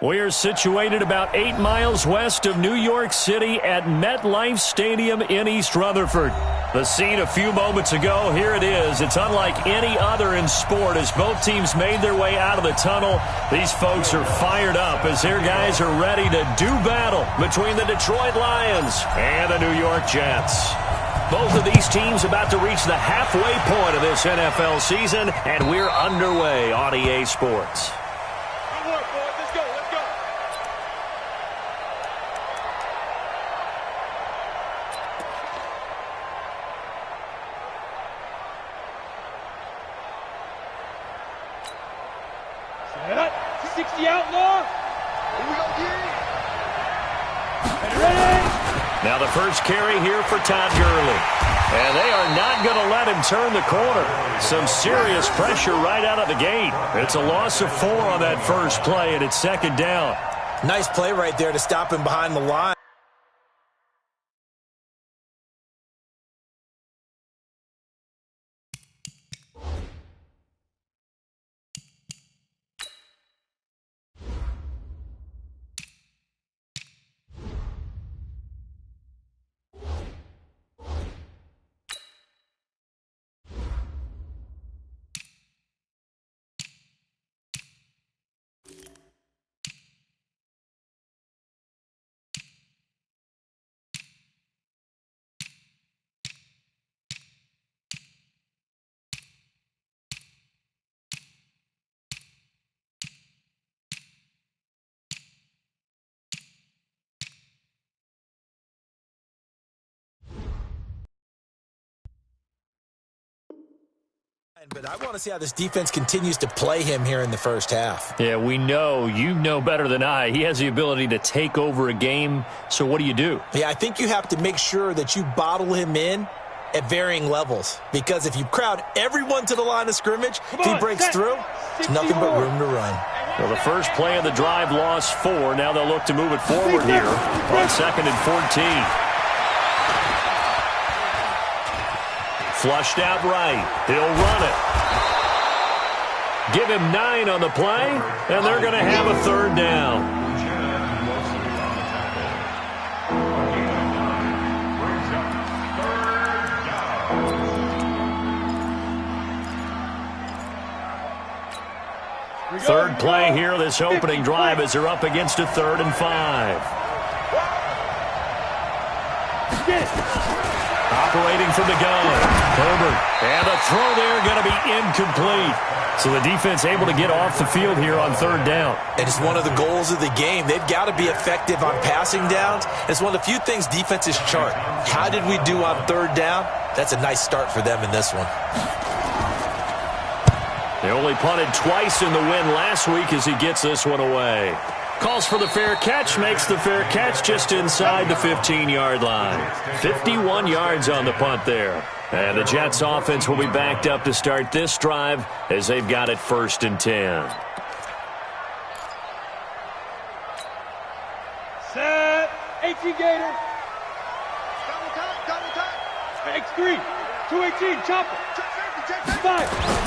We're situated about 8 miles west of New York City at MetLife Stadium in East Rutherford. The scene a few moments ago, here it is. It's unlike any other in sport as both teams made their way out of the tunnel. These folks are fired up as their guys are ready to do battle between the Detroit Lions and the New York Jets. Both of these teams about to reach the halfway point of this NFL season, and we're underway on EA Sports. Now the first carry here for Todd Gurley. And they are not going to let him turn the corner. Some serious pressure right out of the gate. It's a loss of 4 on that first play, and it's second down. Nice play right there to stop him behind the line. But I want to see how this defense continues to play him here in the first half. Yeah, we know. You know better than I. He has the ability to take over a game. So what do? Yeah, I think you have to make sure that you bottle him in at varying levels. Because if you crowd everyone to the line of scrimmage, if he breaks through, there's nothing but room to run. Well, the first play of the drive lost 4. Now they'll look to move it forward here on 2nd and 14. Flushed out right. He'll run it. Give him 9 on the play, and they're going to have a third down. Third play here, this opening drive as they're up against a 3rd and 5. Operating from the gun, Herbert. And the throw there going to be incomplete. So the defense able to get off the field here on 3rd down. And it's one of the goals of the game. They've got to be effective on passing downs. It's one of the few things defenses chart. How did we do on 3rd down? That's a nice start for them in this one. They only punted twice in the win last week as he gets this one away. Calls for the fair catch, makes the fair catch just inside the 15-yard line. 51 yards on the punt there. And the Jets offense will be backed up to start this drive as they've got it 1st and 10. Set. 18 Gator. Double time. X3. 218. Chopper. 5.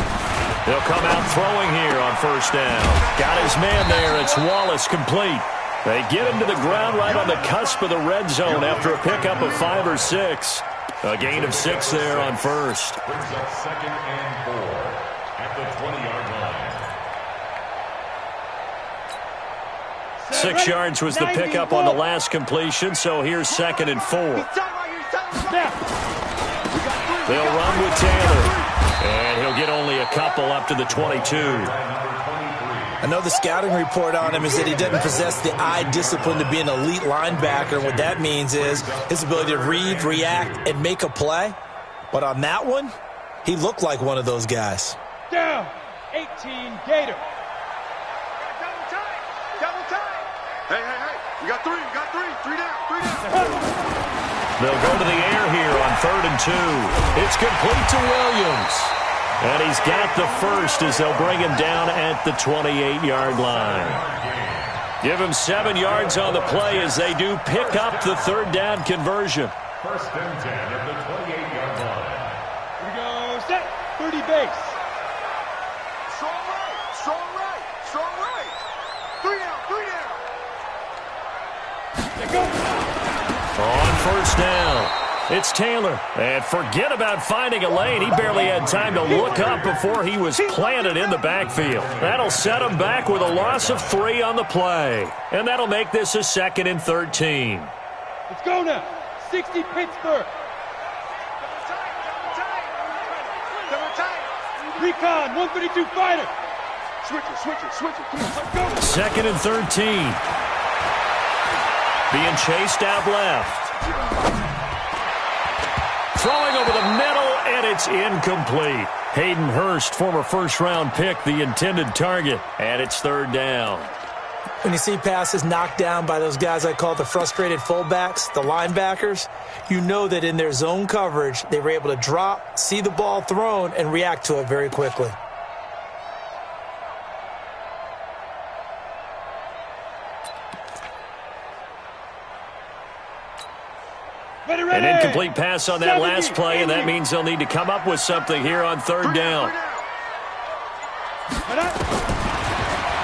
They'll come out throwing here on 1st down. Got his man there. It's Wallace complete. They get him to the ground right on the cusp of the red zone after a pickup of 5 or 6. A gain of 6 there on 1st. Brings up 2nd and 4 at the 20-yard line. 6 yards was the pickup on the last completion, so here's 2nd and 4. They'll run with Taylor. And he'll get only a couple up to the 22. I know the scouting report on him is that he doesn't possess the eye discipline to be an elite linebacker. And what that means is his ability to read, react, and make a play. But on that one, he looked like one of those guys. Down, 18 Gator. Double time. Hey. We got 3. 3 down. They'll go to the air here on 3rd and 2. It's complete to Williams. And he's got the first as they'll bring him down at the 28-yard line. Give him 7 yards on the play as they do pick up the 3rd down conversion. 1st and 10 at the 28-yard line. Here we go. Set. 30 base. Strong right. 3 down. On first down, it's Taylor. And forget about finding a lane. He barely had time to look up before he was planted in the backfield. That'll set him back with a loss of 3 on the play. And that'll make this a 2nd and 13. Let's go now. 60 Pittsburgh. Recon, 132 fighter. Switch it. Come on, let's go. 2nd and 13. Being chased out left. Throwing over the middle, and it's incomplete. Hayden Hurst, former first-round pick, the intended target. And it's 3rd down. When you see passes knocked down by those guys I call the frustrated fullbacks, the linebackers, you know that in their zone coverage, they were able to drop, see the ball thrown, and react to it very quickly. An incomplete pass on that last play, and that means they'll need to come up with something here on 3rd down.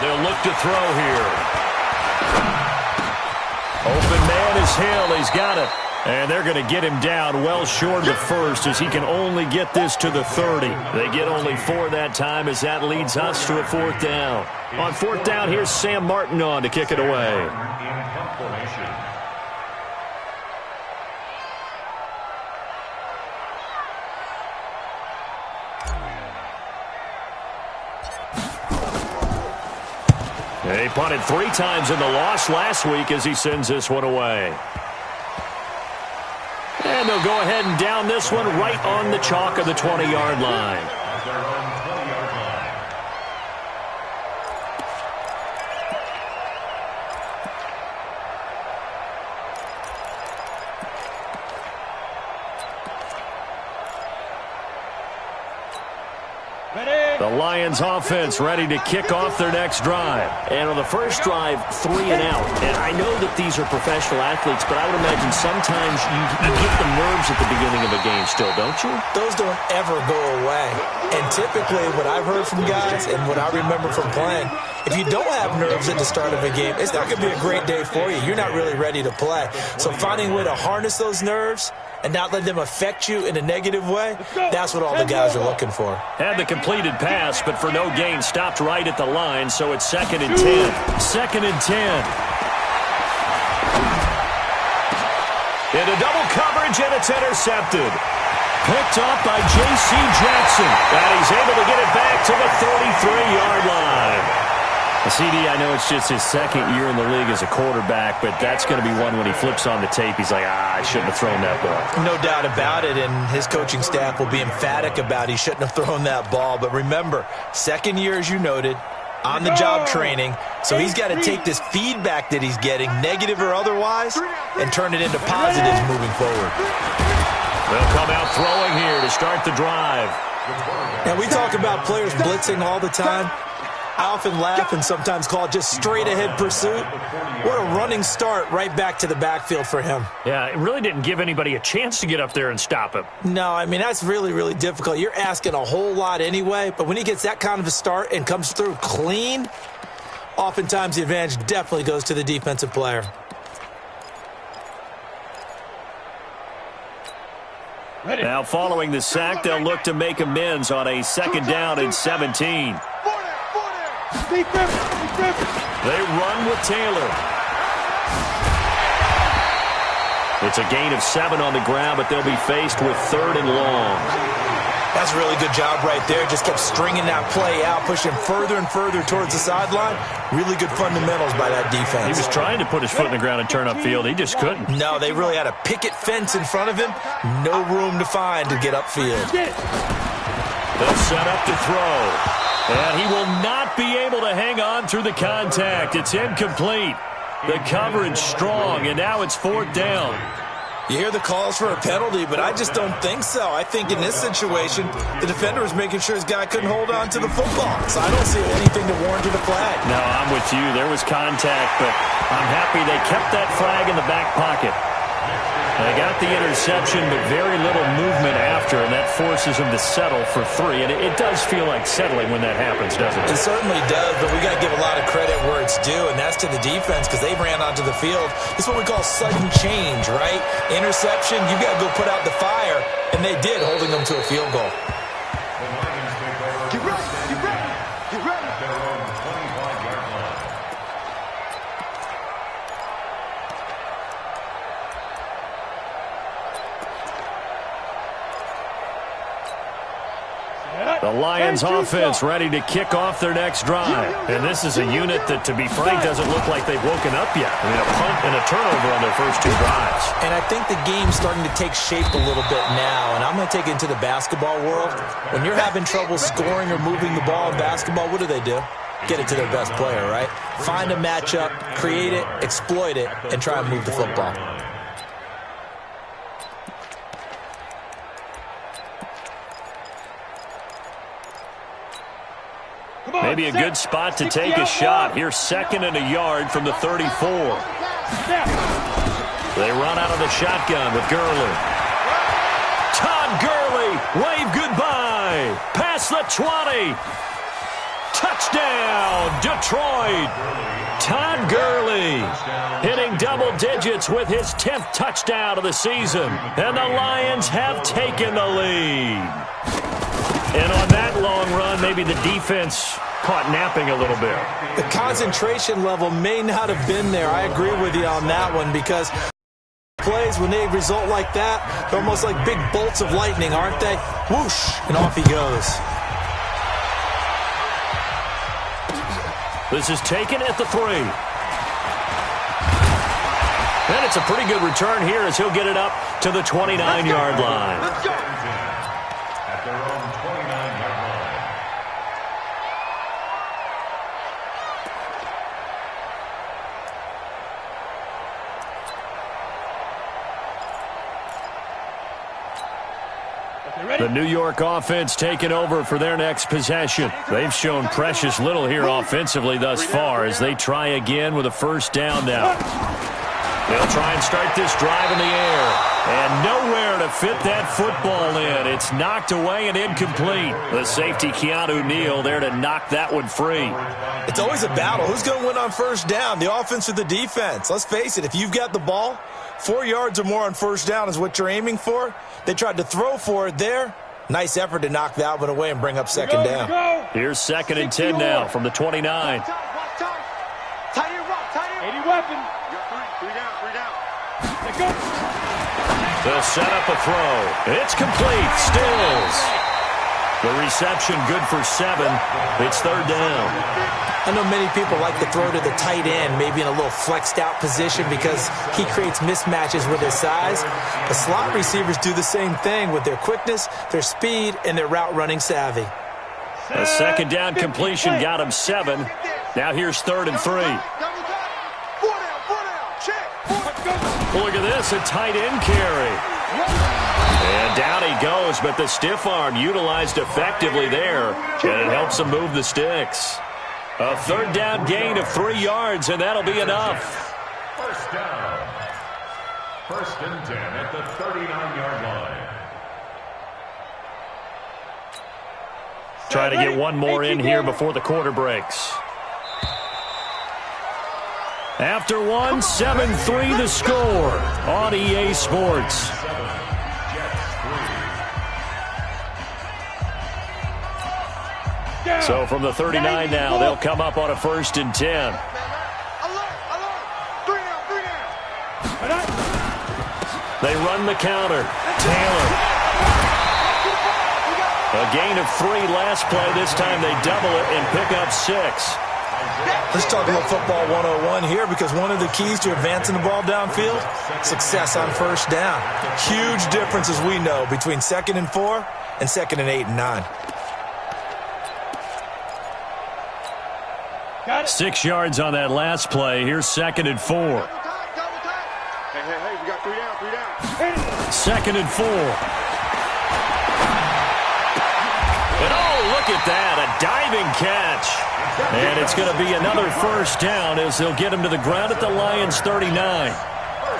They'll look to throw here. Open man is Hill. He's got it. And they're going to get him down well short of the first as he can only get this to the 30. They get only 4 that time as that leads us to a 4th down. On 4th down, here's Sam Martin on to kick it away. He punted 3 times in the loss last week as he sends this one away. And they'll go ahead and down this one right on the chalk of the 20-yard line. The Lions offense ready to kick off their next drive. And on the first drive, 3 and out. And I know that these are professional athletes, but I would imagine sometimes you get the nerves at the beginning of a game still, don't you? Those don't ever go away. And typically what I've heard from guys and what I remember from playing, if you don't have nerves at the start of a game, it's not going to be a great day for you. You're not really ready to play. So finding a way to harness those nerves and not let them affect you in a negative way, that's what all the guys are looking for. Had the completed pass, but for no gain, stopped right at the line, so it's 2nd and 10. 2nd and 10. Into double coverage, and it's intercepted. Picked off by J.C. Jackson, and he's able to get it back to the 33-yard line. CD, I know it's just his 2nd year in the league as a quarterback, but that's going to be one when he flips on the tape. He's like, I shouldn't have thrown that ball. No doubt about it, and his coaching staff will be emphatic about he shouldn't have thrown that ball. But remember, 2nd year, as you noted, on-the-job training, so he's got to take this feedback that he's getting, negative or otherwise, and turn it into positives moving forward. They'll come out throwing here to start the drive. Now, we talk about players blitzing all the time. I often laugh and sometimes call it just straight-ahead pursuit. What a running start right back to the backfield for him. Yeah, it really didn't give anybody a chance to get up there and stop him. No, I mean, that's really, really difficult. You're asking a whole lot anyway, but when he gets that kind of a start and comes through clean, oftentimes the advantage definitely goes to the defensive player. Now, following the sack, they'll look to make amends on a 2nd down and 17. They run with Taylor. It's a gain of 7 on the ground, but they'll be faced with 3rd and long. That's a really good job right there. Just kept stringing that play out, pushing further and further towards the sideline. Really good fundamentals by that defense. He was trying to put his foot in the ground and turn upfield. He just couldn't. No, they really had a picket fence in front of him. No room to find to get upfield. They'll set up to throw. And he will not be able to hang on through the contact. It's incomplete. The coverage strong, and now it's 4th down. You hear the calls for a penalty, but I just don't think so. I think in this situation, the defender was making sure his guy couldn't hold on to the football. So I don't see anything to warrant a flag. No, I'm with you. There was contact, but I'm happy they kept that flag in the back pocket. They got the interception, but very little movement after, and that forces them to settle for 3. And it does feel like settling when that happens, doesn't it? It certainly does, but we got to give a lot of credit where it's due, and that's to the defense because they ran onto the field. This is what we call sudden change, right? Interception, you got to go put out the fire, and they did, holding them to a field goal. Get ready, get ready, get ready. At their own 25-yard line. The Lions offense ready to kick off their next drive. And this is a unit that, to be frank, doesn't look like they've woken up yet. I mean, a punt and a turnover on their first 2 drives. And I think the game's starting to take shape a little bit now, and I'm going to take it into the basketball world. When you're having trouble scoring or moving the ball in basketball, what do? Get it to their best player, right? Find a matchup, create it, exploit it, and try and move the football. Maybe a good spot to take a shot. Here's 2nd and a yard from the 34. They run out of the shotgun with Gurley. Todd Gurley, wave goodbye. Past the 20. Touchdown, Detroit. Todd Gurley hitting double digits with his 10th touchdown of the season. And the Lions have taken the lead. And on that long run, maybe the defense caught napping a little bit. The concentration level may not have been there. I agree with you on that one because plays, when they result like that, they're almost like big bolts of lightning, aren't they? Whoosh, and off he goes. This is taken at the 3. And it's a pretty good return here as he'll get it up to the 29-yard line. Let's go. At their own 29-yard line. The New York offense taking over for their next possession. They've shown precious little here offensively thus far as they try again with a first down now. They'll try and start this drive in the air. And nowhere to fit that football in. It's knocked away and incomplete. The safety, Keanu Neal, there to knock that one free. It's always a battle. Who's going to win on first down, the offense or the defense? Let's face it, if you've got the ball, 4 yards or more on first down is what you're aiming for. They tried to throw for it there. Nice effort to knock that one away and bring up second down. Here's 2nd and 10 now from the 29. Tight end rock, tight end. 80 weapon. You got 3 down, 3 down. Let go. They'll set up a throw. It's complete. Stills. The reception good for 7. It's 3rd down. I know many people like to throw to the tight end, maybe in a little flexed out position because he creates mismatches with his size. But slot receivers do the same thing with their quickness, their speed, and their route running savvy. A second down completion got him 7. Now here's 3rd and 3. Double time. 4 down, check. Look at this, a tight end carry. And down he goes, but the stiff arm utilized effectively there, and it helps him move the sticks. A 3rd down gain of 3 yards, and that'll be enough. First down. 1st and 10 at the 39-yard line. Try to get one more in here before the quarter breaks. After one, 7-3 the score on EA Sports. So from the 39 now, they'll come up on a 1st and 10. Alert, 3 down. They run the counter. Taylor. A gain of 3 last play. This time they double it and pick up 6. Let's talk about football 101 here because one of the keys to advancing the ball downfield, success on first down. Huge difference, as we know, between 2nd and 4 and 2nd and 8 and 9. 6 yards on that last play. Here's 2nd and 4. Double time. Hey, we got 3 down. 2nd and 4. And oh, look at that, a diving catch. And it's going to be another first down as they'll get him to the ground at the Lions' 39.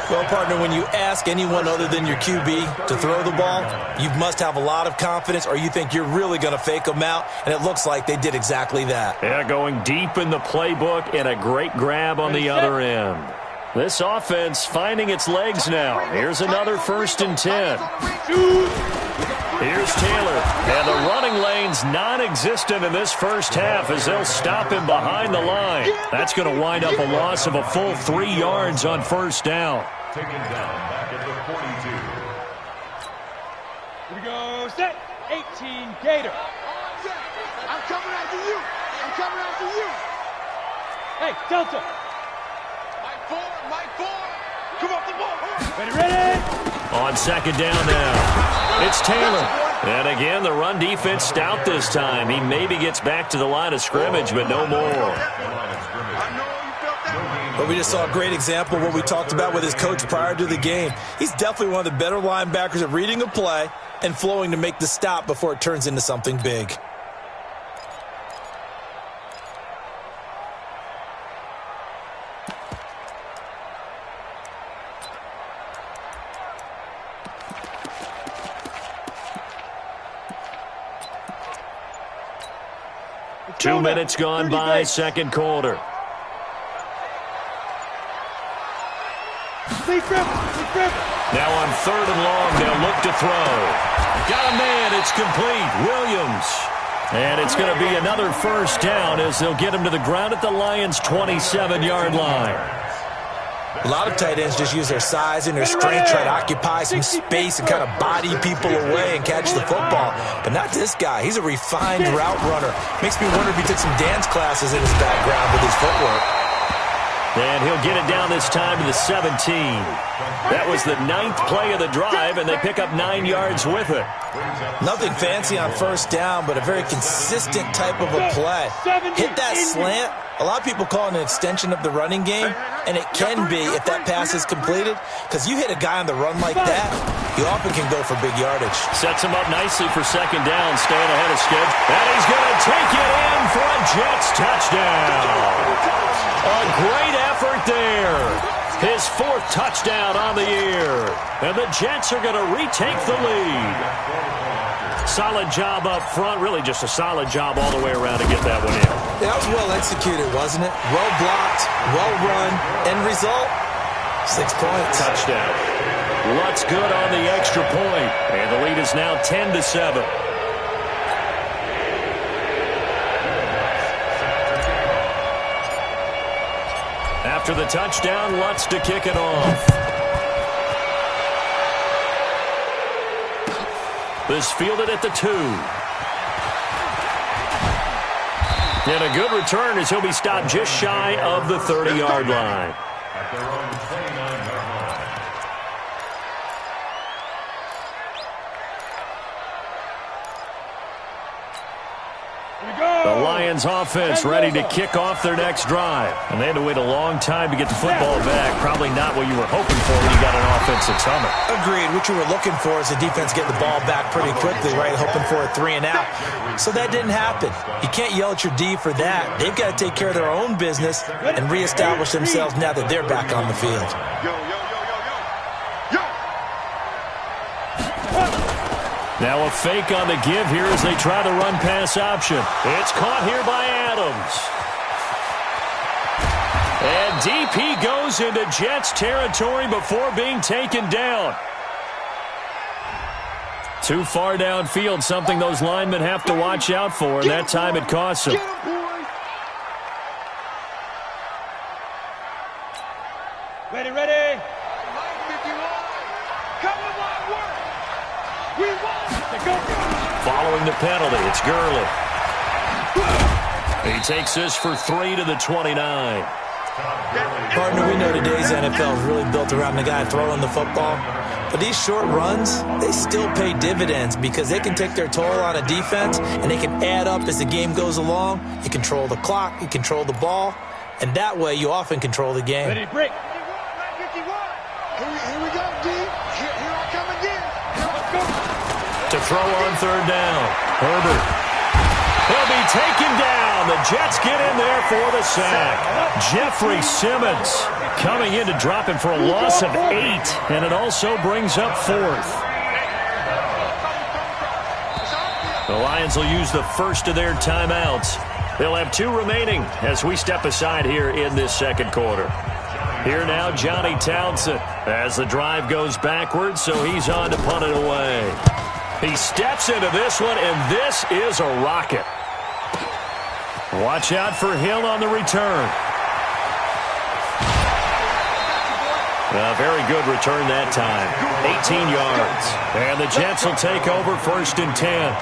Well, partner, when you ask anyone other than your QB to throw the ball, you must have a lot of confidence or you think you're really going to fake them out, and it looks like they did exactly that. Yeah, going deep in the playbook and a great grab on the other end. This offense finding its legs now. Here's another 1st and 10. Here's Taylor. And the running lane's non-existent in this first half as they'll stop him behind the line. That's going to wind up a loss of a full 3 yards on 1st down. Taken down back at the 42. Here we go, set. 18, Gator. I'm coming after you. I'm coming after you. Hey, Delta. Mike 4. Come off the ball. Ready. On 2nd down now, it's Taylor. And again, the run defense stout this time. He maybe gets back to the line of scrimmage, but no more. But we just saw a great example of what we talked about with his coach prior to the game. He's definitely one of the better linebackers at reading a play and flowing to make the stop before it turns into something big. Two minutes gone by, 2nd quarter. Now on 3rd and long, they'll look to throw. Got a man, it's complete. Williams. And it's going to be another 1st down as they'll get him to the ground at the Lions' 27-yard line. A lot of tight ends just use their size and their strength, try to occupy some space and kind of body people away and catch the football. But not this guy. He's a refined route runner. Makes me wonder if he took some dance classes in his background with his footwork. And he'll get it down this time to the 17. That was the 9th play of the drive, and they pick up 9 yards with it. Nothing fancy on 1st down, but a very consistent type of a play. Hit that slant. A lot of people call it an extension of the running game, and it can be if that pass is completed, because you hit a guy on the run like that, you often can go for big yardage. Sets him up nicely for 2nd down, staying ahead of schedule. And he's going to take it in for a Jets touchdown. A great effort there. His 4th touchdown on the year. And the Jets are going to retake the lead. Solid job up front. Really just a solid job all the way around to get that one in. That was well executed, wasn't it? Well blocked, well run. End result, 6 points. Touchdown. Lutz good on the extra point. And the lead is now 10-7. After the touchdown, Lutz to kick it off. This fielded at the 2. And a good return as he'll be stopped just shy of the 30-yard line. At their own 29-yard line. The Lions offense ready to kick off their next drive. And they had to wait a long time to get the football back. Probably not what you were hoping for when you got an offense that's humming. Agreed. What you were looking for is the defense getting the ball back pretty quickly, right? Hoping for a 3 and out. So that didn't happen. You can't yell at your D for that. They've got to take care of their own business and reestablish themselves now that they're back on the field. Now a fake on the give here as they try the run-pass option. It's caught here by Adams. And DP goes into Jets territory before being taken down. Too far downfield, something those linemen have to watch out for, and that time it costs them. Ready. Following the penalty, it's Gurley. He takes this for 3 to the 29. Partner, we know today's NFL is really built around the guy throwing the football. But these short runs, they still pay dividends because they can take their toll on a defense and they can add up as the game goes along. You control the clock, you control the ball, and that way you often control the game. Ready, break. Here we go, D. Here I come again. To throw on 3rd down, Herbert. He'll be taken down. The Jets get in there for the sack. Jeffrey Simmons coming in to drop him for a loss of 8, and it also brings up 4th. The Lions will use the first of their timeouts. They'll have 2 remaining as we step aside here in this second quarter. Here now, Johnny Townsend as the drive goes backwards, so he's on to punt it away. He steps into this one, and this is a rocket. Watch out for Hill on the return. A very good return that time. 18 yards. And the Jets will take over 1st and 10.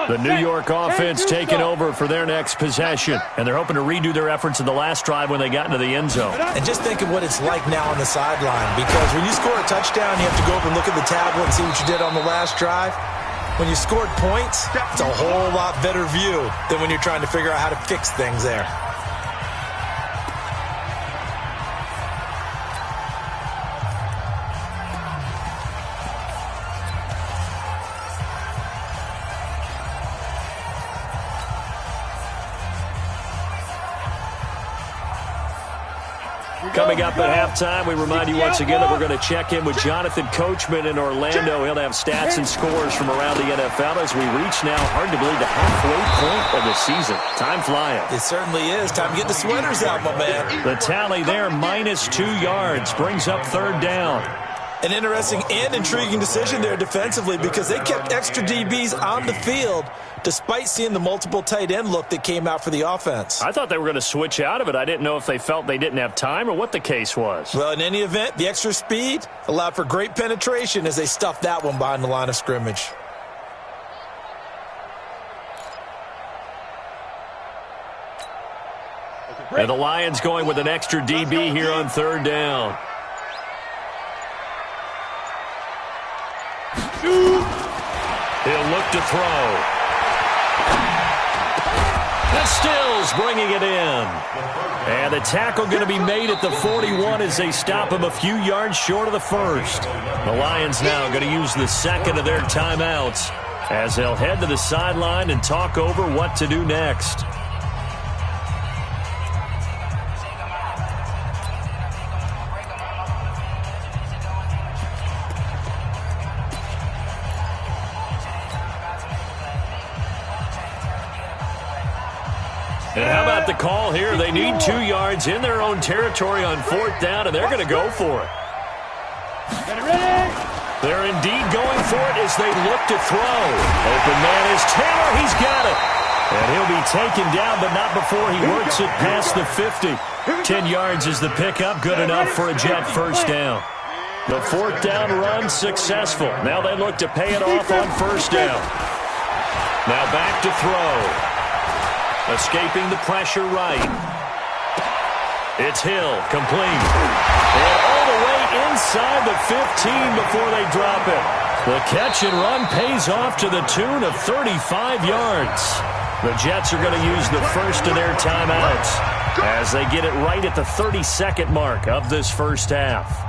The New York offense taking over for their next possession, and they're hoping to redo their efforts in the last drive when they got into the end zone. And just think of what it's like now on the sideline, because when you score a touchdown, you have to go over and look at the tablet and see what you did on the last drive. When you scored points, it's a whole lot better view than when you're trying to figure out how to fix things there. Coming up at halftime, we remind you once again that we're going to check in with Jonathan Coachman in Orlando. He'll have stats and scores from around the NFL as we reach now, hard to believe, the halfway point of the season. Time flying. It certainly is. Time to get the sweaters out, my man. The tally there, -2 yards, brings up 3rd down. An interesting and intriguing decision there defensively, because they kept extra DBs on the field despite seeing the multiple tight end look that came out for the offense. I thought they were going to switch out of it. I didn't know if they felt they didn't have time or what the case was. Well, in any event, the extra speed allowed for great penetration as they stuffed that one behind the line of scrimmage. And the Lions going with an extra DB here on 3rd down. He'll look to throw. And Stills bringing it in. And the tackle going to be made at the 41 as they stop him a few yards short of the 1st. The Lions now going to use the 2nd of their timeouts as they'll head to the sideline and talk over what to do next. And how about the call here? They need 2 yards in their own territory on 4th down, and they're going to go for it. They're indeed going for it as they look to throw. Open man is Taylor. He's got it. And he'll be taken down, but not before he works it past the 50. 10 yards is the pickup. Good enough for a Jet 1st down. The 4th down run successful. Now they look to pay it off on 1st down. Now back to throw. Escaping the pressure right. It's Hill, complete. And all the way inside the 15 before they drop it. The catch and run pays off to the tune of 35 yards. The Jets are going to use the first of their timeouts as they get it right at the 32nd mark of this first half.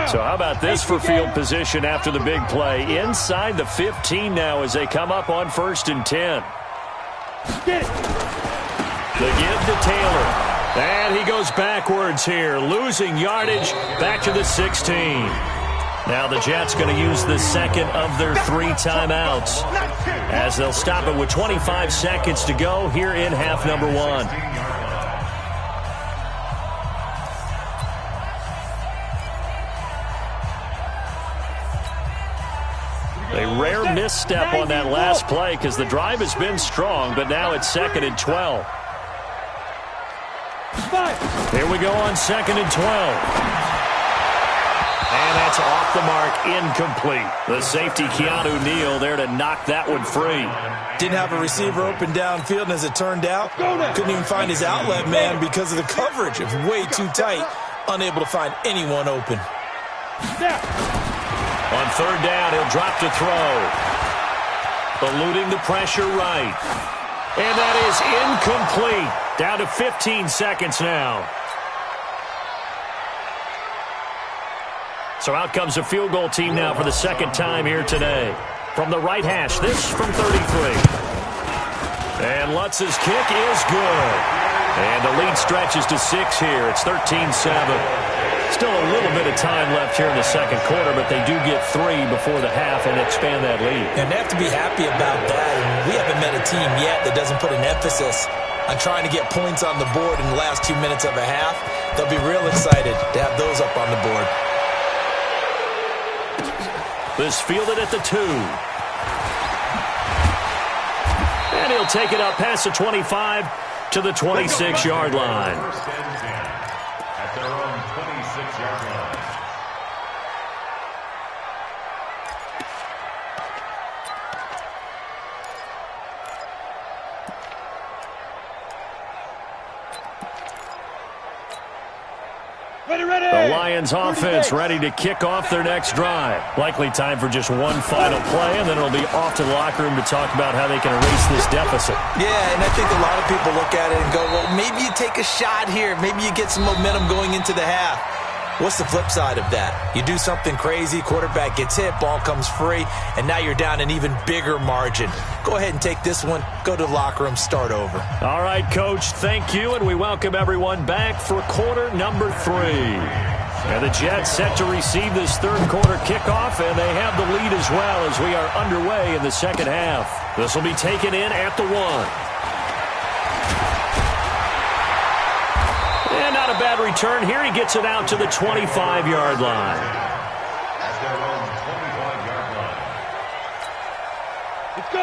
So how about this for field position after the big play? Inside the 15 now as they come up on 1st and 10. The give to Taylor. And he goes backwards here, losing yardage back to the 16. Now the Jets going to use the 2nd of their 3 timeouts as they'll stop it with 25 seconds to go here in half number 1. A rare misstep on that last play because the drive has been strong, but now it's 2nd and 12. Here we go on 2nd and 12. And that's off the mark, incomplete. The safety, Keanu Neal, there to knock that one free. Didn't have a receiver open downfield, and as it turned out, couldn't even find his outlet man because of the coverage. It was way too tight, unable to find anyone open. On third down, he'll drop to throw. Eluding the pressure right. And that is incomplete. Down to 15 seconds now. So out comes a field goal team now for the second time here today. From the right hash, this from 33. And Lutz's kick is good. And the lead stretches to 6 here. It's 13-7. Still a little bit of time left here in the second quarter, but they do get 3 before the half and expand that lead. And they have to be happy about that. And we haven't met a team yet that doesn't put an emphasis on trying to get points on the board in the last 2 minutes of a half. They'll be real excited to have those up on the board. This fielded at the 2. And he'll take it up past the 25 to the 26-yard line. First and 10 at their own 26-yard line. The Lions offense ready to kick off their next drive. Likely time for just one final play, and then it'll be off to the locker room to talk about how they can erase this deficit. Yeah, and I think a lot of people look at it and go, well, maybe you take a shot here. Maybe you get some momentum going into the half. What's the flip side of that? You do something crazy, quarterback gets hit, ball comes free, and now you're down an even bigger margin. Go ahead and take this one, go to the locker room, start over. All right, Coach, thank you, and we welcome everyone back for quarter number 3. And the Jets set to receive this third quarter kickoff, and they have the lead as well as we are underway in the second half. This will be taken in at the 1. And not a bad return here. He gets it out to the 25-yard line.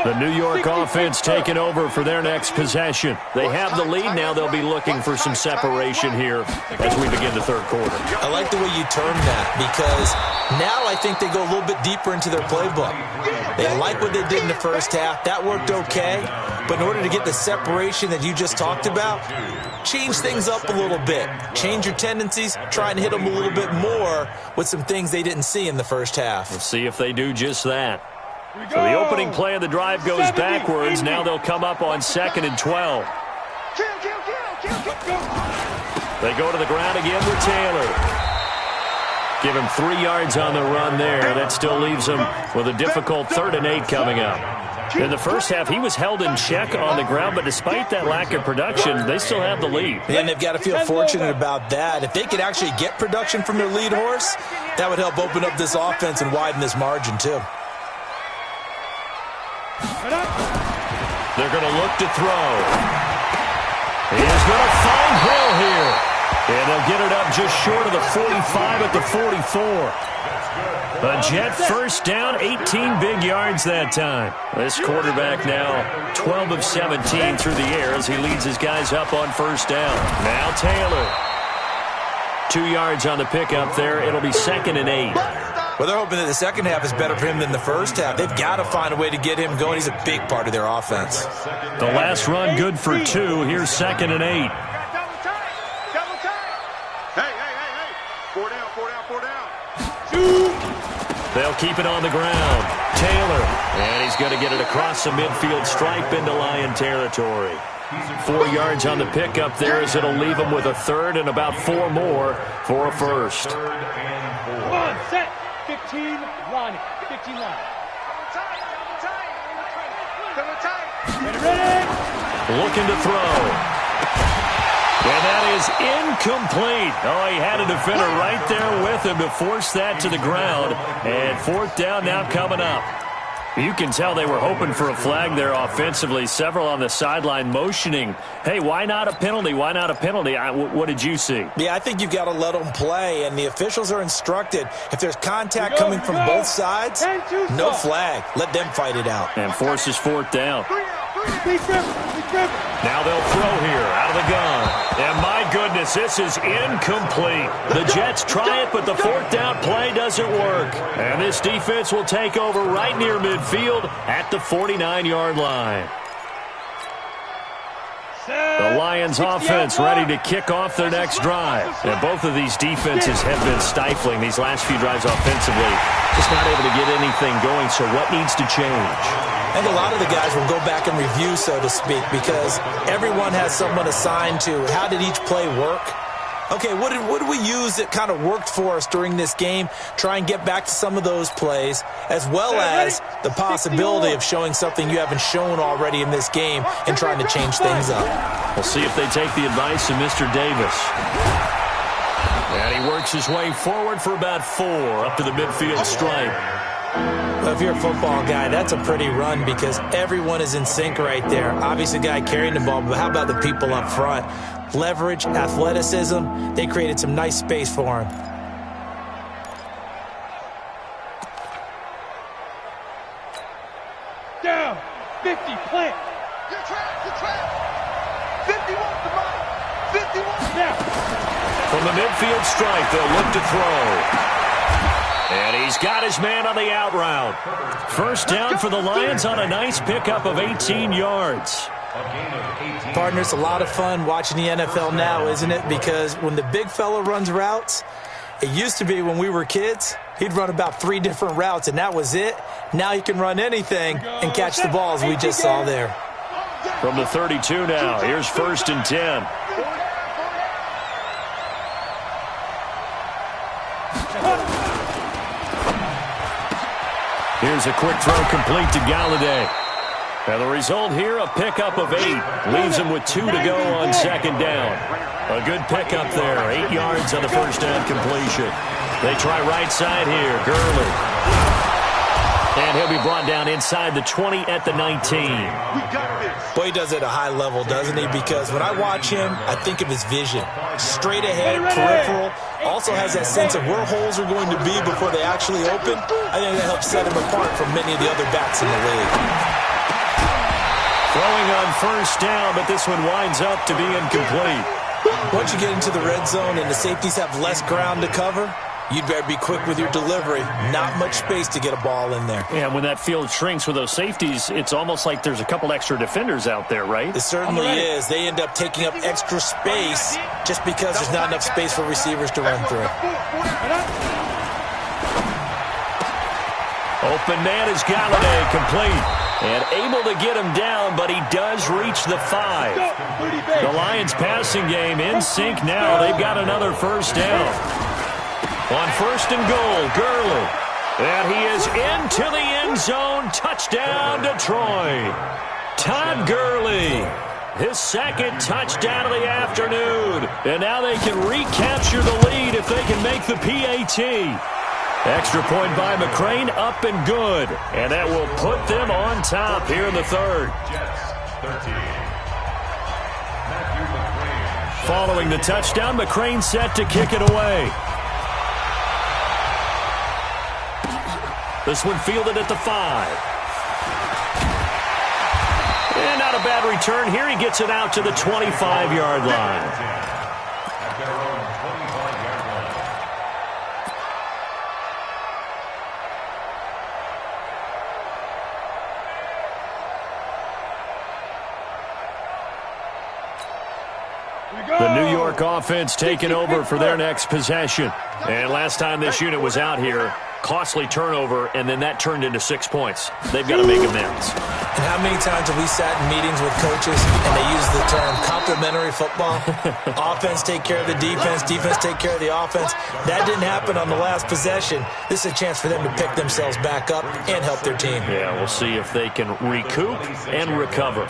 The New York offense taking over for their next possession. They have the lead. Now they'll be looking for some separation here as we begin the third quarter. I like the way you termed that, because now I think they go a little bit deeper into their playbook. They like what they did in the first half. That worked okay. But in order to get the separation that you just talked about, change things up a little bit. Change your tendencies. Try and hit them a little bit more with some things they didn't see in the first half. We'll see if they do just that. So the opening play of the drive goes backwards. Now they'll come up on 2nd and 12. They go to the ground again with Taylor. Give him 3 yards on the run there. That still leaves him with a difficult 3rd and 8 coming up. In the first half, he was held in check on the ground, but despite that lack of production, they still have the lead. And they've got to feel fortunate about that. If they could actually get production from their lead horse, that would help open up this offense and widen this margin too. They're going to look to throw. He is going to find Hill here. And they'll get it up just short of the 45 at the 44. A Jet first down, 18 big yards that time. This quarterback now 12 of 17 through the air as he leads his guys up on first down. Now Taylor. 2 yards on the pickup there. It'll be 2nd and 8. Well, they're hoping that the second half is better for him than the first half. They've got to find a way to get him going. He's a big part of their offense. The last run good for 2. Here's 2nd and 8. Hey. 4 down. They'll keep it on the ground. Taylor. And he's going to get it across the midfield stripe into Lion territory. 4 yards on the pickup there as it'll leave him with a 3rd and about 4 more for a first. Come on, set. 15 line. 15 line. Ready? Looking to throw. And that is incomplete. Oh, he had a defender right there with him to force that to the ground. And 4th down now coming up. You can tell they were hoping for a flag there offensively. Several on the sideline motioning, hey, why not a penalty? Why not a penalty? What did you see? Yeah, I think you've got to let them play, and the officials are instructed, if there's contact coming from both sides, no flag. Let them fight it out. And forces 4th down. Now they'll throw here out of the gun. And my goodness, this is incomplete. The Jets try it, but the fourth down play doesn't work. And this defense will take over right near midfield at the 49-yard line. The Lions offense ready to kick off their next drive. And both of these defenses have been stifling these last few drives offensively. Just not able to get anything going, so what needs to change? I think a lot of the guys will go back and review, so to speak, because everyone has someone assigned to how did each play work. Okay, what did we use that kind of worked for us during this game? Try and get back to some of those plays, as well as the possibility of showing something you haven't shown already in this game and trying to change things up. We'll see if they take the advice of Mr. Davis. And he works his way forward for about 4 up to the midfield stripe. Well, if you're a football guy, that's a pretty run because everyone is in sync right there. Obviously, the guy carrying the ball, but how about the people up front? Leverage, athleticism, they created some nice space for him. Down, 50, plant. You're trapped. 51 to mine. 51 now. From the midfield stripe, they'll look to throw. And he's got his man on the out route. First down for the Lions on a nice pickup of 18 yards. Partner, it's a lot of fun watching the NFL now, isn't it? Because when the big fella runs routes, it used to be when we were kids, he'd run about 3 different routes, and that was it. Now he can run anything and catch the balls we just saw there. From the 32 now, here's 1st and 10. Here's a quick throw complete to Galladay. And the result here, a pickup of 8. Leaves him with 2 to go on 2nd down. A good pickup there. 8 yards on the first down completion. They try right side here. Gurley. And he'll be brought down inside the 20 at the 19. Boy, he does it at a high level, doesn't he? Because when I watch him, I think of his vision. Straight ahead, peripheral. Also has that sense of where holes are going to be before they actually open. I think that helps set him apart from many of the other backs in the league. Throwing on first down, but this one winds up to be incomplete. Once you get into the red zone and the safeties have less ground to cover, you'd better be quick with your delivery. Not much space to get a ball in there. Yeah, when that field shrinks with those safeties, it's almost like there's a couple extra defenders out there, right? It certainly is. They end up taking up extra space just because there's not enough space for receivers to run through. Open man is Galladay, complete. And able to get him down, but he does reach the 5. The Lions passing game in sync now. They've got another first down. On 1st and goal, Gurley. And he is into the end zone. Touchdown, Detroit. Todd Gurley. His 2nd touchdown of the afternoon. And now they can recapture the lead if they can make the PAT. Extra point by McCrane, up and good. And that will put them on top here in the 3rd. Following the touchdown, McCrane set to kick it away. This one fielded at the 5. And not a bad return here. He gets it out to the 25-yard line. The New York offense taking over for their next possession. And last time this unit was out here, costly turnover, and then that turned into 6 points. They've got to make amends. And how many times have we sat in meetings with coaches and they use the term complementary football? Offense take care of the defense, defense take care of the offense. That didn't happen on the last possession. This is a chance for them to pick themselves back up and help their team. Yeah, we'll see if they can recoup and recover.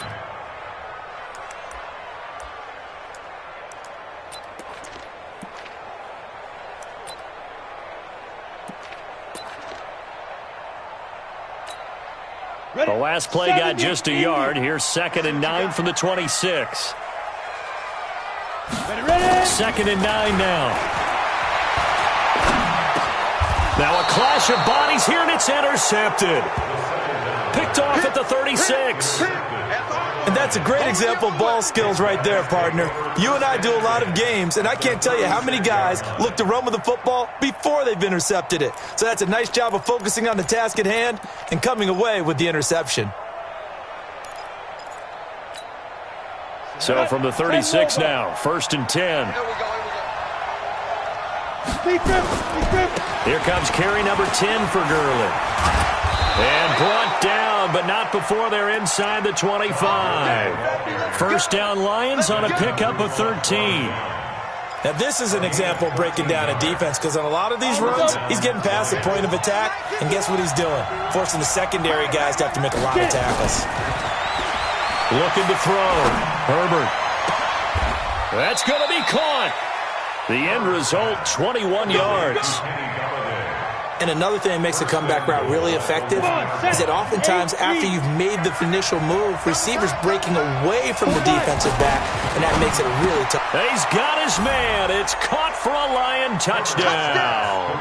The last play got just a yard. Here's 2nd and 9 from the 26. 2nd and 9 now. Now a clash of bodies here, and it's intercepted. Picked off at the 36. And that's a great example of ball skills right there, partner. You and I do a lot of games, and I can't tell you how many guys look to run with the football before they've intercepted it. So that's a nice job of focusing on the task at hand and coming away with the interception. So from the 36 now, 1st and 10. Here comes carry number 10 for Gurley. And brought down, but not before they're inside the 25. First down Lions on a pickup of 13. Now this is an example of breaking down a defense, because on a lot of these runs, he's getting past the point of attack, and guess what he's doing? Forcing the secondary guys to have to make a lot of tackles. Looking to throw. Herbert. That's going to be caught. The end result, 21 yards. And another thing that makes the comeback route really effective is that oftentimes after you've made the initial move, receivers breaking away from the defensive back, and that makes it really tough. He's got his man. It's caught for a Lion touchdown.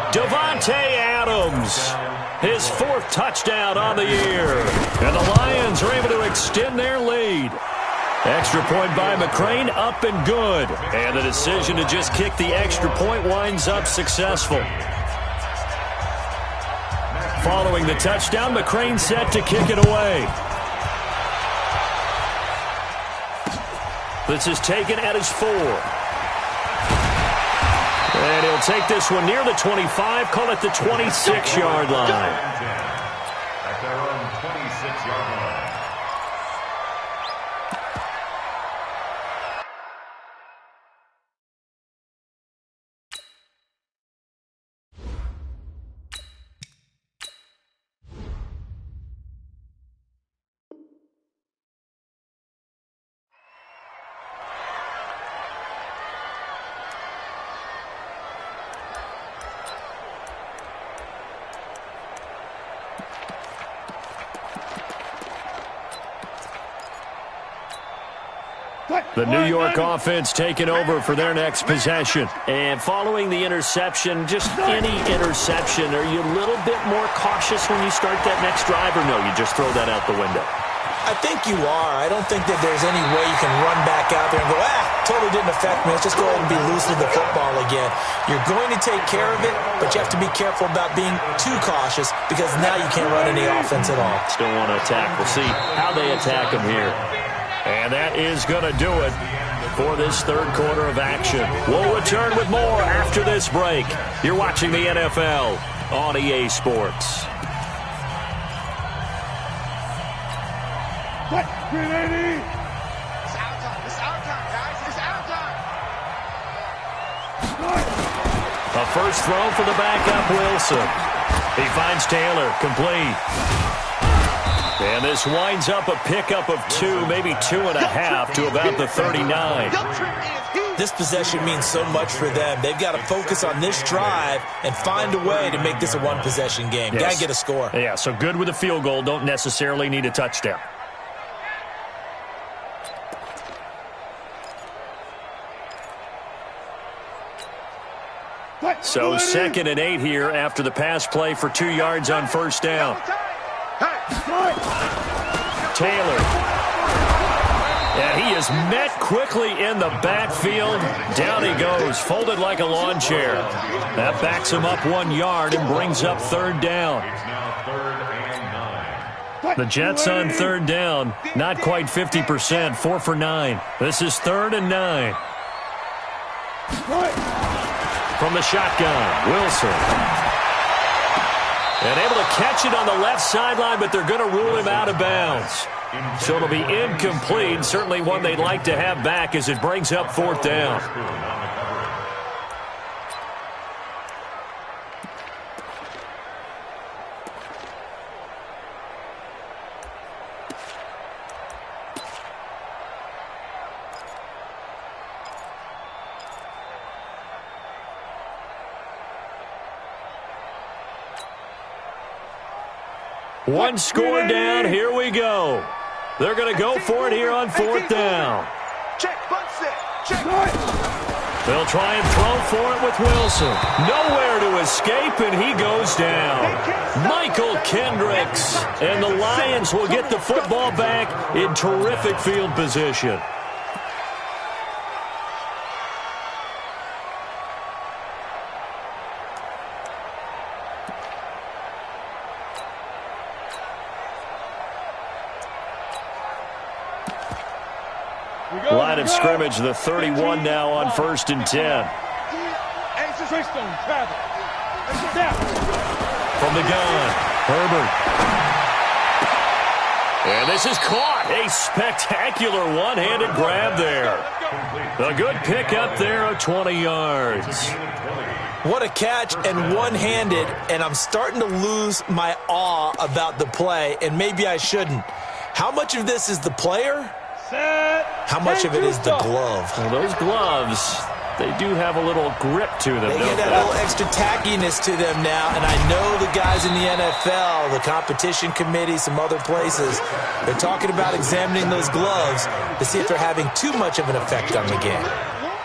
Davante Adams, his 4th touchdown on the year. And the Lions are able to extend their lead. Extra point by McCrane, up and good. And the decision to just kick the extra point winds up successful. Following the touchdown, McCrane set to kick it away. This is taken at his 4. And he'll take this one near the 25, call it the 26-yard line. At their own 26-yard line. The New York offense taking over for their next possession. And following the interception, just any interception, are you a little bit more cautious when you start that next drive, or no, you just throw that out the window? I think you are. I don't think that there's any way you can run back out there and go, totally didn't affect me. Let's just go ahead and be loose with the football again. You're going to take care of it, but you have to be careful about being too cautious, because now you can't run any offense at all. Still want to attack. We'll see how they attack them here. And that is going to do it for this 3rd quarter of action. We'll return with more after this break. You're watching the NFL on EA Sports. It's out time. It's out time, guys. It's out time. A first throw for the backup, Wilson. He finds Taylor, complete. And this winds up a pickup of 2, maybe 2.5 to about the 39. This possession means so much for them. They've got to focus on this drive and find a way to make this a one-possession game. Yes. Got to get a score. Yeah, so good with a field goal. Don't necessarily need a touchdown. So 2nd and 8 here after the pass play for 2 yards on first down. Taylor. And he is met quickly in the backfield. Down he goes, folded like a lawn chair. That backs him up 1 yard and brings up 3rd down. It's now 3rd and 9. The Jets on 3rd down, not quite 50%, 4 for 9. This is 3rd and 9. From the shotgun, Wilson. And able to catch it on the left sideline, but they're going to rule him out of bounds. So it'll be incomplete. Certainly one they'd like to have back as it brings up 4th down. One score down. Here we go. They're going to go for it here on 4th down. Check, butt set. Check. They'll try and throw for it with Wilson. Nowhere to escape, and he goes down. Michael Kendricks. And the Lions will get the football back in terrific field position. Line of scrimmage, the 31 now on 1st and 10. From the gun, Herbert. And this is caught. A spectacular one-handed grab there. A good pickup there of 20 yards. What a catch, and one-handed, and I'm starting to lose my awe about the play, and maybe I shouldn't. How much of this is the player? How much of it is the glove? Well, those gloves, they do have a little grip to them. They get that little extra tackiness to them now, and I know the guys in the NFL, the competition committee, some other places, they're talking about examining those gloves to see if they're having too much of an effect on the game.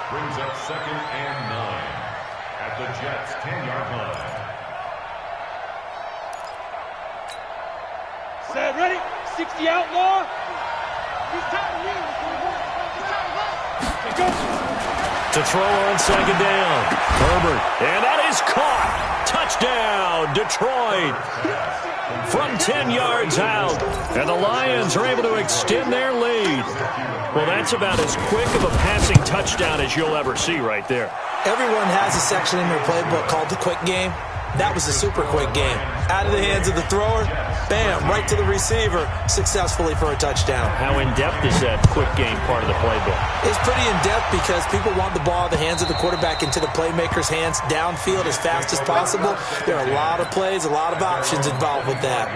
Brings up 2nd and 9 at the Jets' 10-yard line. Set, ready? 60 outlaw. To throw on 2nd down. Herbert. And that is caught. Touchdown, Detroit. From 10 yards out. And the Lions are able to extend their lead. Well, that's about as quick of a passing touchdown as you'll ever see right there. Everyone has a section in their playbook called the quick game. That was a super quick game. Out of the hands of the thrower, bam, right to the receiver, successfully for a touchdown. How in-depth is that quick game part of the playbook? It's pretty in-depth because people want the ball in the hands of the quarterback into the playmaker's hands downfield as fast as possible. There are a lot of plays, a lot of options involved with that.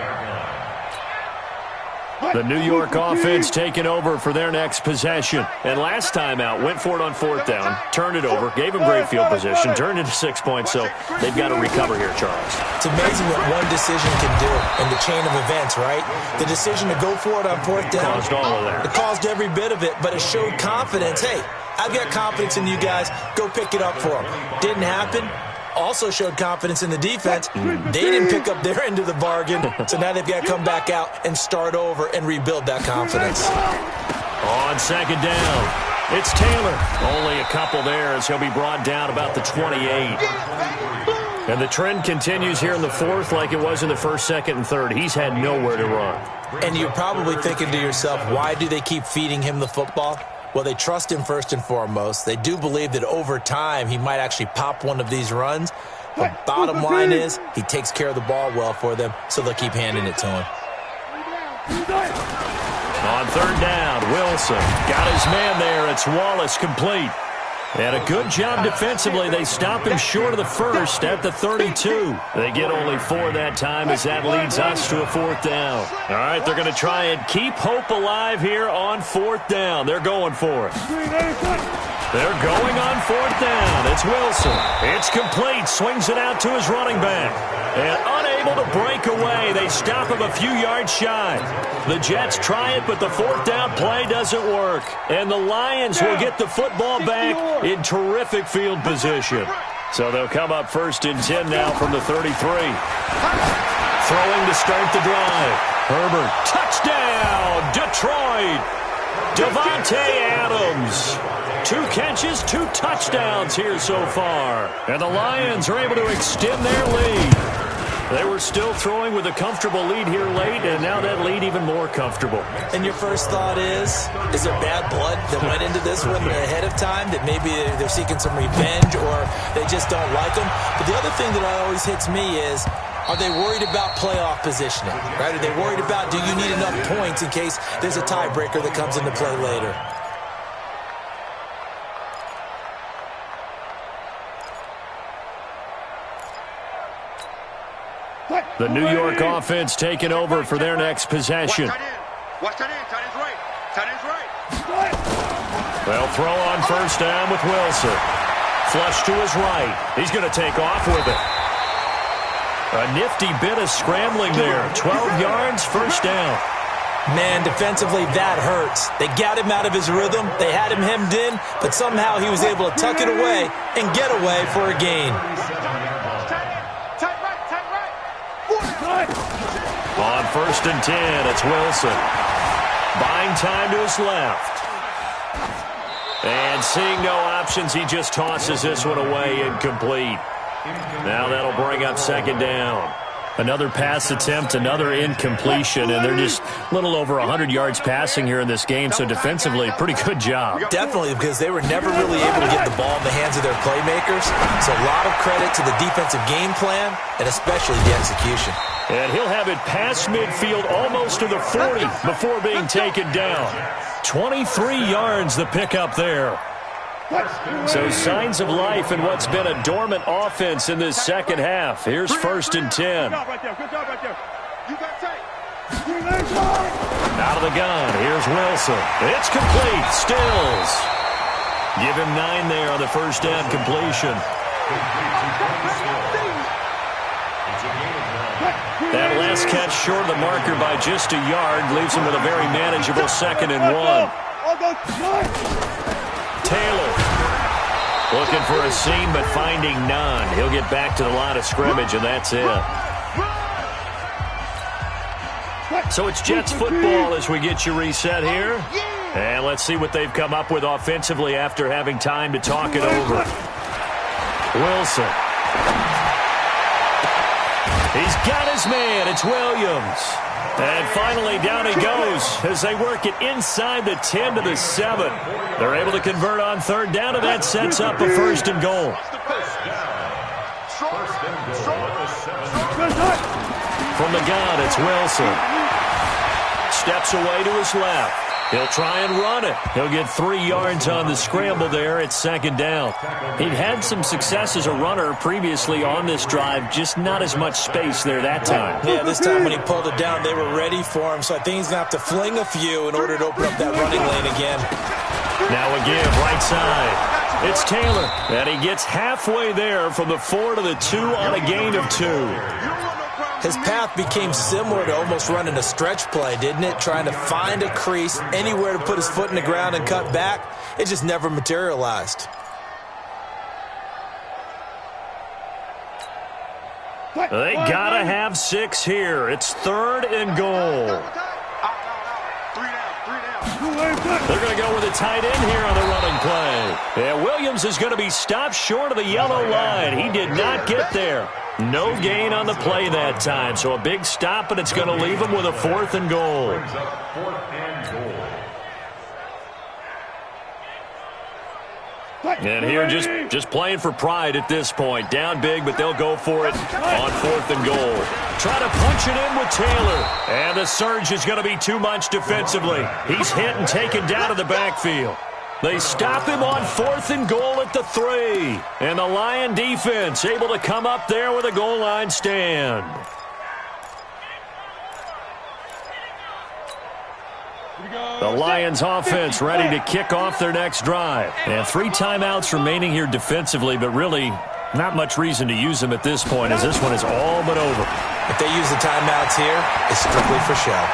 The New York offense taking over for their next possession. And last time out, went for it on 4th down, turned it over, gave them great field position, turned it to 6 points, so they've got to recover here, Charles. It's amazing what one decision can do in the chain of events, right? The decision to go for it on 4th down. Caused all of that. It caused every bit of it, but it showed confidence. Hey, I've got confidence in you guys. Go pick it up for them. Didn't happen. Also showed confidence in the defense. They didn't pick up their end of the bargain, so now they've got to come back out and start over and rebuild that confidence. On 2nd down, it's Taylor. Only a couple there as he'll be brought down about the 28. And the trend continues here in the 4th like it was in the 1st, 2nd, and 3rd. He's had nowhere to run. And you're probably thinking to yourself, why do they keep feeding him the football? Well, they trust him first and foremost. They do believe that over time he might actually pop one of these runs. The bottom line is he takes care of the ball well for them, so they'll keep handing it to him. On 3rd down, Wilson got his man there. It's Wallace complete. And a good job defensively. They stop him short of the 1st at the 32. They get only 4 that time as that leads us to a 4th down. All right, they're going to try and keep hope alive here on 4th down. They're going for it. They're going on 4th down. It's Wilson. It's complete. Swings it out to his running back. And unable to break away. They stop him a few yards shy. The Jets try it, but the 4th down play doesn't work. And the Lions will get the football back in terrific field position. So they'll come up 1st and 10 now from the 33. Throwing to start the drive. Herbert. Touchdown, Detroit. Devontae Adams. 2 catches, 2 touchdowns here so far. And the Lions are able to extend their lead. They were still throwing with a comfortable lead here late, and now that lead even more comfortable. And your first thought is there bad blood that went into this one ahead of time, that maybe they're seeking some revenge or they just don't like them? But the other thing that always hits me is, are they worried about playoff positioning? Right? Are they worried about, do you need enough points in case there's a tiebreaker that comes into play later? The New York offense taking over for their next possession. Watch tight end. Tight end's right. Tight end's right. They'll throw on 1st down with Wilson. Flush to his right. He's going to take off with it. A nifty bit of scrambling there. 12 yards, 1st down. Man, defensively, that hurts. They got him out of his rhythm. They had him hemmed in, but somehow he was able to tuck it away and get away for a gain. On 1st and 10, it's Wilson. Buying time to his left. And seeing no options, he just tosses this one away, incomplete. Now that'll bring up 2nd down. Another pass attempt, another incompletion, and they're just a little over 100 yards passing here in this game, so defensively, pretty good job. Definitely, because they were never really able to get the ball in the hands of their playmakers. So a lot of credit to the defensive game plan, and especially the execution. And he'll have it past midfield almost to the 40 before being taken down. 23 yards the pickup there. So signs of life in what's been a dormant offense in this second half. Here's 1st and 10. Out of the gun, here's Wilson. It's complete. Stills. Give him 9 there on the first down completion. That last catch short of the marker by just a yard leaves him with a very manageable 2nd and 1. Taylor looking for a seam but finding none. He'll get back to the line of scrimmage, and that's it. So it's Jets football as we get you reset here. And let's see what they've come up with offensively after having time to talk it over. Wilson. He's got his man. It's Williams. And finally, down he goes as they work it inside the 10 to the 7. They're able to convert on 3rd down, and that sets up a 1st and goal. From the gun, it's Wilson. Steps away to his left. He'll try and run it. He'll get 3 yards on the scramble there. It's 2nd down. He'd had some success as a runner previously on this drive, just not as much space there that time. Yeah, this time when he pulled it down, they were ready for him, so I think he's going to have to fling a few in order to open up that running lane again. Now a give, right side. It's Taylor, and he gets halfway there from the 4 to the 2 on a gain of 2. His path became similar to almost running a stretch play, didn't it? Trying to find a crease, anywhere to put his foot in the ground and cut back. It just never materialized. They gotta have 6 here. It's 3rd and goal. They're going to go with a tight end here on the running play. And Williams is going to be stopped short of the yellow line. He did not get there. No gain on the play that time. So a big stop, and it's going to leave him with a 4th and goal. And here just playing for pride at this point. Down big, but they'll go for it on 4th and goal. Try to punch it in with Taylor. And the surge is going to be too much defensively. He's hit and taken down to the backfield. They stop him on 4th and goal at the 3. And the Lion defense able to come up there with a goal line stand. The Lions offense ready to kick off their next drive. And 3 timeouts remaining here defensively, but really not much reason to use them at this point as this one is all but over. If they use the timeouts here, it's strictly for show.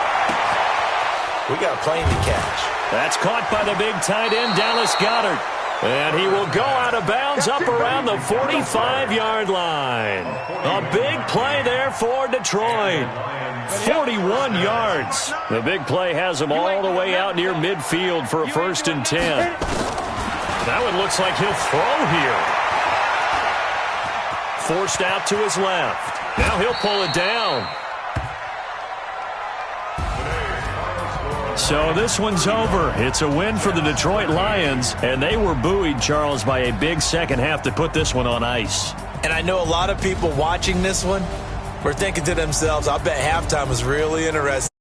We got a plane to catch. That's caught by the big tight end, Dallas Goedert. And he will go out of bounds up around the 45-yard line. A big play there for Detroit. 41 yards. The big play has him all the way out near midfield for a 1st and 10. That one looks like he'll throw here. Forced out to his left. Now he'll pull it down. So this one's over. It's a win for the Detroit Lions, and they were buoyed, Charles, by a big second half to put this one on ice. And I know a lot of people watching this one were thinking to themselves, I bet halftime was really interesting.